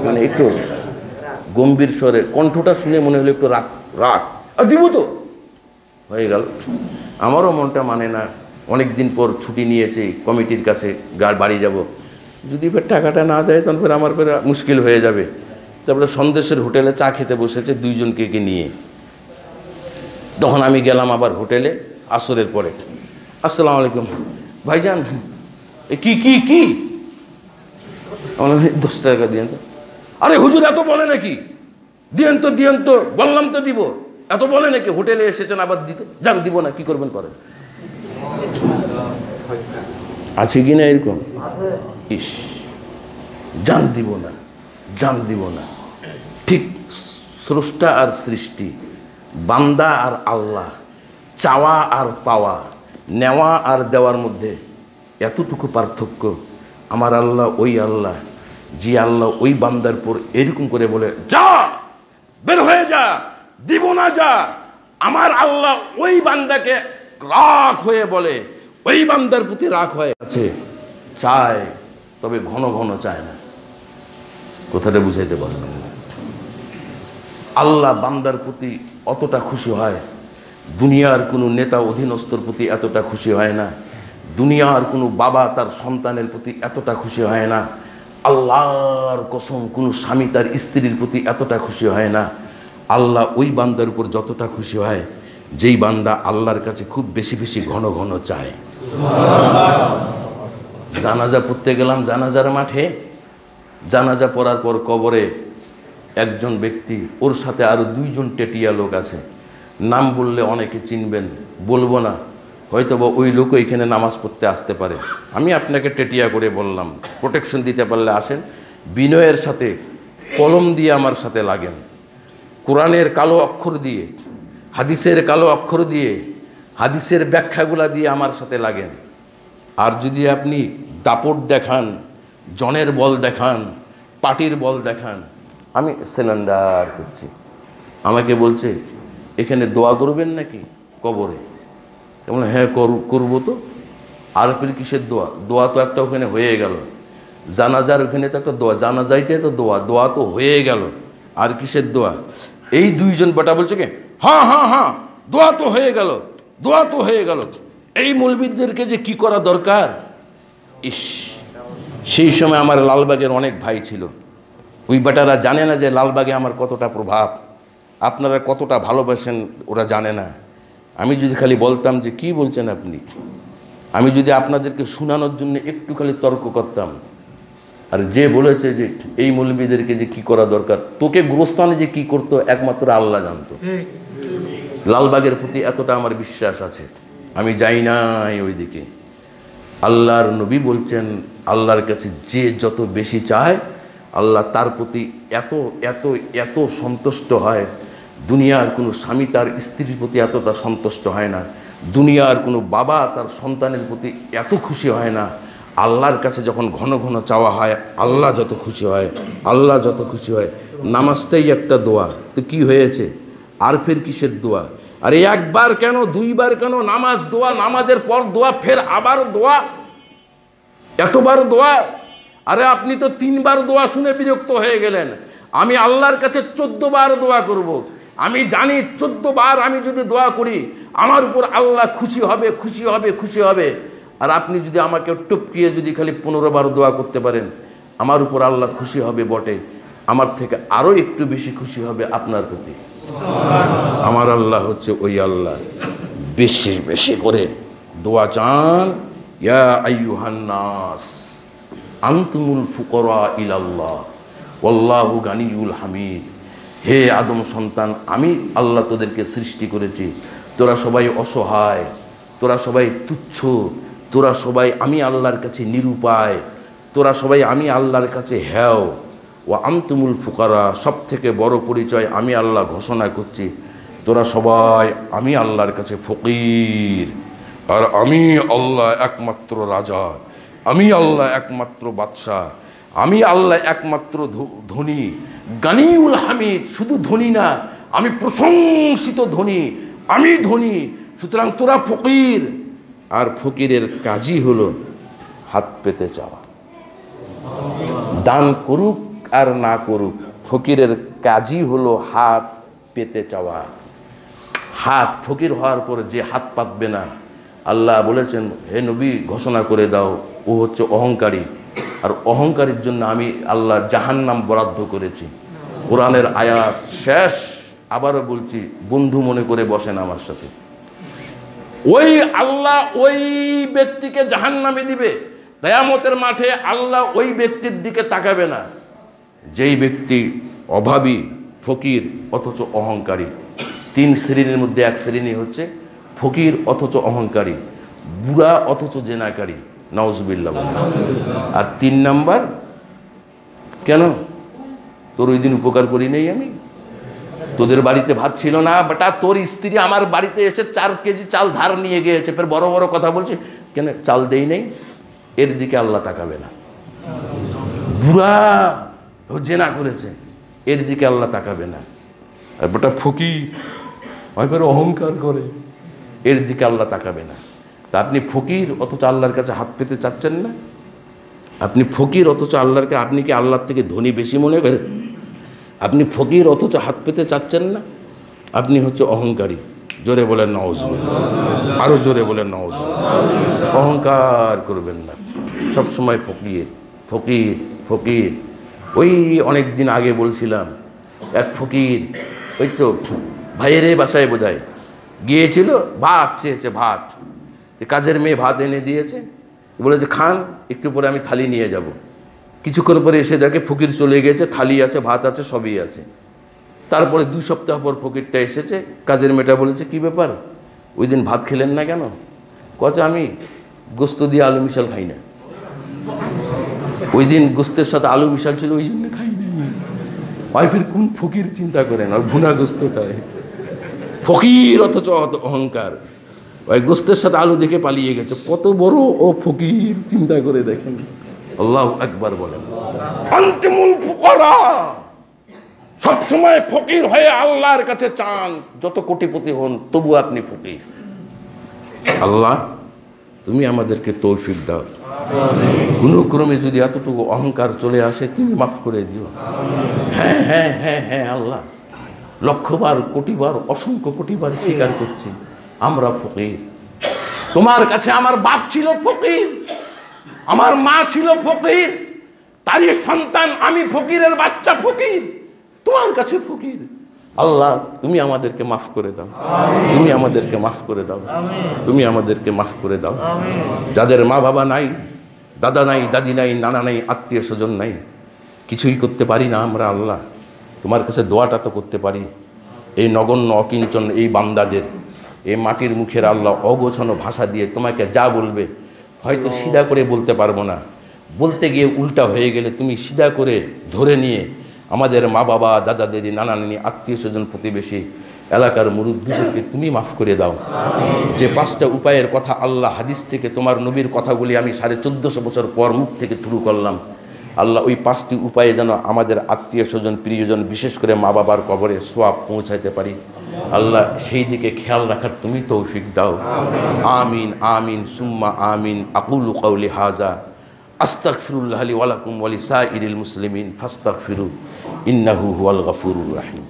মানে একটু গম্ভীর স্বরে, কণ্ঠটা শুনে মনে হলো একটু রাগ রাগ। আর দিব তো, হয়ে গেল। আমারও মনটা মানে না, অনেক দিন পর ছুটি নিয়েছি, কমিটির কাছে বাড়ি যাব, যদি ফের টাকাটা না দেয় তখন ফের আমার ফের মুশকিল হয়ে যাবে। তারপরে সন্দেশের হোটেলে চা খেতে বসেছে 2 জনকে নিয়ে। তখন আমি গেলাম আবার হোটেলে আসরের পরে। আসসালামু আলাইকুম ভাইজান, কি কি কি 10 টাকা দিয়েন তো। আরে হুজুর এত বলে নাকি, দিয়েন তো দিয়েন তো, বললাম তো দিব, এত বলে নাকি? হোটেলে এসেছেন আবার দিতে, যান দিব না, কি করবেন করেন। আছে কি না এরকম? ইস, জান দিব না, জান দিব না। ঠিক স্রষ্টা আর সৃষ্টি, বান্দা আর আল্লাহ, চাওয়া আর পাওয়া, নেওয়া আর দেওয়ার মধ্যে এতটুকু পার্থক্য। আমার আল্লাহ ওই আল্লাহ, যে আল্লাহ ওই বান্দার পর এরকম করে বলে, যা বের হয়ে যা, দিব না যা। আমার আল্লাহ ওই বান্দাকে রাগ হয়ে বলে, ওই বান্দার প্রতি রাগ হয়ে আছে, চায় তবে ঘন ঘন চায় না। কথাটা বুঝাইতে পারলাম না। আল্লাহ বান্দার প্রতি অতটা খুশি হয়, দুনিয়ার কোনো নেতা অধীনস্থর প্রতি এতটা খুশি হয় না, দুনিয়ার কোনো বাবা তার সন্তানের প্রতি এতটা খুশি হয় না, আল্লাহর কসম কোনো স্বামী তার স্ত্রীর প্রতি এতটা খুশি হয় না। আল্লাহ ওই বান্দার উপর যতটা খুশি হয়, যেই বান্দা আল্লাহর কাছে খুব বেশি বেশি ঘন ঘন চায়। জানাজা পড়তে গেলাম জানাজার মাঠে, জানাজা পড়ার পর কবরে একজন ব্যক্তি, ওর সাথে আরও 2 জন টেটিয়া লোক আছে। নাম বললে অনেকে চিনবেন, বলবো না, হয়তো বা ওই লোকও এখানে নামাজ পড়তে আসতে পারে। আমি আপনাকে টেটিয়া করে বললাম, প্রোটেকশন দিতে পারলে আসেন। বিনয়ের সাথে কলম দিয়ে আমার সাথে লাগেন, কোরআনের কালো অক্ষর দিয়ে, হাদিসের কালো অক্ষর দিয়ে, হাদিসের ব্যাখ্যাগুলা দিয়ে আমার সাথে লাগেন। আর যদি আপনি দাপট দেখান, জনের বল দেখান, পাটির বল দেখান, আমি সিলিন্ডার করছি। আমাকে বলছে, এখানে দোয়া করবেন নাকি কবরে? কেমন? হ্যাঁ করবো তো। আর ফির কিসের দোয়া? দোয়া তো একটা ওখানে হয়ে গেল, জানাজার ওখানে তো একটা দোয়া, জানাজাইটাই তো দোয়া, দোয়া তো হয়ে গেল, আর কিসের দোয়া? এই 2 জন বেটা বলছে কি, হ্যাঁ হ্যাঁ হ্যাঁ দোয়া তো হয়ে গেল, দোয়া তো হয়ে গেল। এই মৌলবীদেরকে যে কি করা দরকার। ইস, সেই সময় আমার লালবাগের অনেক ভাই ছিল, ওই বেটারা জানে না যে লালবাগে আমার কতটা প্রভাব, আপনারা কতটা ভালোবাসেন ওরা জানে না। আমি যদি খালি বলতাম যে কি বলছেন আপনি, আমি যদি আপনাদেরকে শোনানোর জন্য একটু খালি তর্ক করতাম, আর যে বলেছে যে এই মৌলবীদেরকে যে কি করা দরকার, তোকে গোরস্থানে যে কি করতো একমাত্র আল্লাহ জানতো। লালবাগের প্রতি এতটা আমার বিশ্বাস আছে, আমি যাই নাই ওইদিকে। আল্লাহর নবী বলছেন আল্লাহর কাছে যে যত বেশি চায় আল্লাহ তার প্রতি এত এত এত সন্তুষ্ট হয়। দুনিয়ার কোনো স্বামী তার স্ত্রীর প্রতি এতটা সন্তুষ্ট হয় না, দুনিয়ার কোনো বাবা তার সন্তানের প্রতি এত খুশি হয় না। আল্লাহর কাছে যখন ঘন ঘন চাওয়া হয় আল্লাহ যত খুশি হয়, আল্লাহ যত খুশি হয়। নামাজটাই একটা দোয়া, তো কি হয়েছে আর ফের কিসের দোয়া? আরে একবার কেন, দুইবার কেন, নামাজ দোয়া, নামাজের পর দোয়া, ফের আবার দোয়া, এতবার দোয়া। আরে আপনি তো 3 বার দোয়া শুনে বিরক্ত হয়ে গেলেন। আমি আল্লাহর কাছে 14 বার দোয়া করব। আমি জানি 14 বার আমি যদি দোয়া করি আমার উপর আল্লাহ খুশি হবে, খুশি হবে, খুশি হবে। আর আপনি যদি আমাকে টপকিয়ে যদি খালি 15 বার দোয়া করতে পারেন আমার উপর আল্লাহ খুশি হবে বটে, আমার থেকে আরও একটু বেশি খুশি হবে আপনার প্রতি। আমার আল্লাহ হচ্ছে ওই আল্লাহ, বেশি বেশি করে দোয়া চান। ইয়া আইয়ুহান নাস আনতুমুল ফুকরা ইলাল্লাহ ওয়াল্লাহু গানিয়ুল হামিদ। হে আদম সন্তান, আমি আল্লাহ তোদেরকে সৃষ্টি করেছি, তোরা সবাই অসহায়, তোরা সবাই তুচ্ছ, তোরা সবাই আমি আল্লাহর কাছে নিরুপায়, তোরা সবাই আমি আল্লাহর কাছে হেও। ও আনতুমুল ফুকারা, সব থেকে বড় পরিচয় আমি আল্লাহ ঘোষণা করছি, তোরা সবাই আমি আল্লাহর কাছে ফকির। আর আমি আল্লাহ একমাত্র রাজা, আমি আল্লাহ একমাত্র বাদশাহ, আমি আল্লাহ একমাত্র ধনী, গানিউল হামিদ। শুধু ধনী না, আমি প্রশংসিত ধনী, আমি ধনী। সুতরাং তোরা ফকির। আর ফকিরের কাজই হলো হাত পেতে চাওয়া। দান করুক আর না করুক, ফকিরের কাজই হলো হাত পেতে চাওয়া। হাত, ফকির হওয়ার পরে যে হাত পাতবে না, আল্লাহ বলেছেন হে নবী ঘোষণা করে দাও ও হচ্ছে অহংকারী। আর অহংকারীর জন্য আমি আল্লাহ জাহান্নাম বরাদ্দ করেছি। কোরআনের আয়াত শেষ, আবারও বলছি, বন্ধু মনে করে বসেন আমার সাথে। ওই আল্লাহ ওই ব্যক্তিকে জাহান্নামে দিবে কিয়ামতের মাঠে। আল্লাহ ওই ব্যক্তির দিকে তাকাবে না যেই ব্যক্তি অভাবী, ফকির অথচ অহংকারী। 3 শ্রেণীর মধ্যে এক শ্রেণী হচ্ছে ফকির অথচ অহংকারী, বুড়া অথচ জেনাকারী, নাউজুবিল্লাহ। আর 3 নাম্বার, কেন তোর ওই দিন উপকার করি নেই আমি? তোদের বাড়িতে ভাত ছিল না বেটা, তোর স্ত্রী আমার বাড়িতে এসে 4 কেজি চাল ধার নিয়ে গিয়েছে, ফের বড় বড় কথা বলছে কেন চাল দেই নেই? এর দিকে আল্লাহ তাকাবে না। বুড়া ও জেনা করেছে, এর দিকে আল্লাহ তাকাবে না। আর বেটা ফকির হয়তো অহংকার করে, এর দিকে আল্লাহ তাকাবে না। তা আপনি ফকির অথচ আল্লাহর কাছে হাত পেতে চাচ্ছেন না? আপনি ফকির অথচ আল্লাহকে, আপনি কি আল্লাহর থেকে ধনী বেশি মনে করেন? আপনি ফকির অথচ হাত পেতে চাচ্ছেন না, আপনি হচ্ছে অহংকারী। জোরে বলেন নাউজুবিল্লাহ, আরো জোরে বলেন নাউজুবিল্লাহ। অহংকার করবেন না, সব সময় ফকির ফকির ফকির। ওই অনেক দিন আগে বলছিলাম, এক ফকির ওই তো ভাইয়ের বাসায় বোধহয় গিয়েছিল, ভাত চেয়েছে, ভাত, কাজের মেয়ে ভাত এনে দিয়েছে, বলেছে খান, একটু পরে আমি থালি নিয়ে যাব। কিছুক্ষণ পরে এসে দেখে ফকির চলে গেছে, থালি আছে, ভাত আছে, সবই আছে। তারপরে 2 সপ্তাহ পর ফকিরটা এসেছে, কাজের মেয়েটা বলেছে কি ব্যাপার, ওই দিন ভাত খেলেন না কেন? কচ্ছে আমি গোস্ত দিয়ে আলু মিশাল খাই না, ওই দিন গোস্তের সাথে আলু মিশাল ছিল ওই জন্য খাই নাই। ওয়াইফের কোন ফকির চিন্তা করেন, আর ভুনা গোস্ত খায়। ফকির অথচ অহংকার, ওই গোস্তের সাথে আলু দেখে পালিয়ে গেছে। কত বড় ও ফকির, চিন্তা করে দেখেন। আল্লাহু আকবার বলেন। আনতুমুল ফুকারা, সবসময় ফকির হয়ে আল্লাহর কাছে চান, যত কোটিপতি হন তবু আপনি ফকির। আল্লাহ তুমি আমাদেরকে তৌফিক দাও, কোনো ক্রমে যদি এতটুকু অহংকার চলে আসে তুমি মাফ করে দিও। হ্যাঁ হ্যাঁ হ্যাঁ হ্যাঁ আল্লাহ, লক্ষবার কোটিবার অসংখ্য কোটিবার স্বীকার করছি আমরা ফকির। তোমার কাছে আমার বাপ ছিল ফকির, আমার মা ছিল ফকির, তারই সন্তান আমি, ফকিরের বাচ্চা ফকির, তোমার কাছে ফকির। আল্লাহ তুমি আমাদেরকে মাফ করে দাও, তুমি আমাদেরকে মাফ করে দাও, তুমি আমাদেরকে মাফ করে দাও। যাদের মা বাবা নাই, দাদা নাই, দাদি নাই, নানা নাই, আত্মীয় স্বজন নাই, কিছুই করতে পারি না আমরা, আল্লাহ তোমার কাছে দোয়াটা তো করতে পারি। এই নগণ্য অকিঞ্চন এই বান্দাদের এই মাটির মুখের আল্লাহ অগোছানো ভাষা দিয়ে তোমাকে যা বলবে হয়তো সিধা করে বলতে পারবো না, বলতে গিয়ে উল্টা হয়ে গেলে তুমি সিধা করে ধরে নিয়ে আমাদের মা বাবা, দাদা দিদি, নানা নানি, আত্মীয় স্বজন, প্রতিবেশী, এলাকার মুরব্বীদেরকে তুমি মাফ করে দাও। যে 5টা উপায়ের কথা আল্লাহ হাদিস থেকে তোমার নবীর কথাগুলি আমি 1450 বছর পর মুখ থেকে শুরু করলাম, আল্লাহ ওই 5টি উপায়ে যেন আমাদের আত্মীয় স্বজন, প্রিয়জন, বিশেষ করে মা বাবার কবরে সোয়াব পৌঁছাইতে পারি, আল্লাহ সেই দিকে খেয়াল রাখার তুমি তৌফিক দাও। আমিন আমিন সুম্মা আমিন। আকুলু কাউলি হাজা আস্তাগফিরুল্লাহ লি ওয়া লাকুম ওয়া লিসাইরিল মুসলিমিন ফাস্তাগফিরু ইন্নাহু হুয়াল গফুরুর রহিম।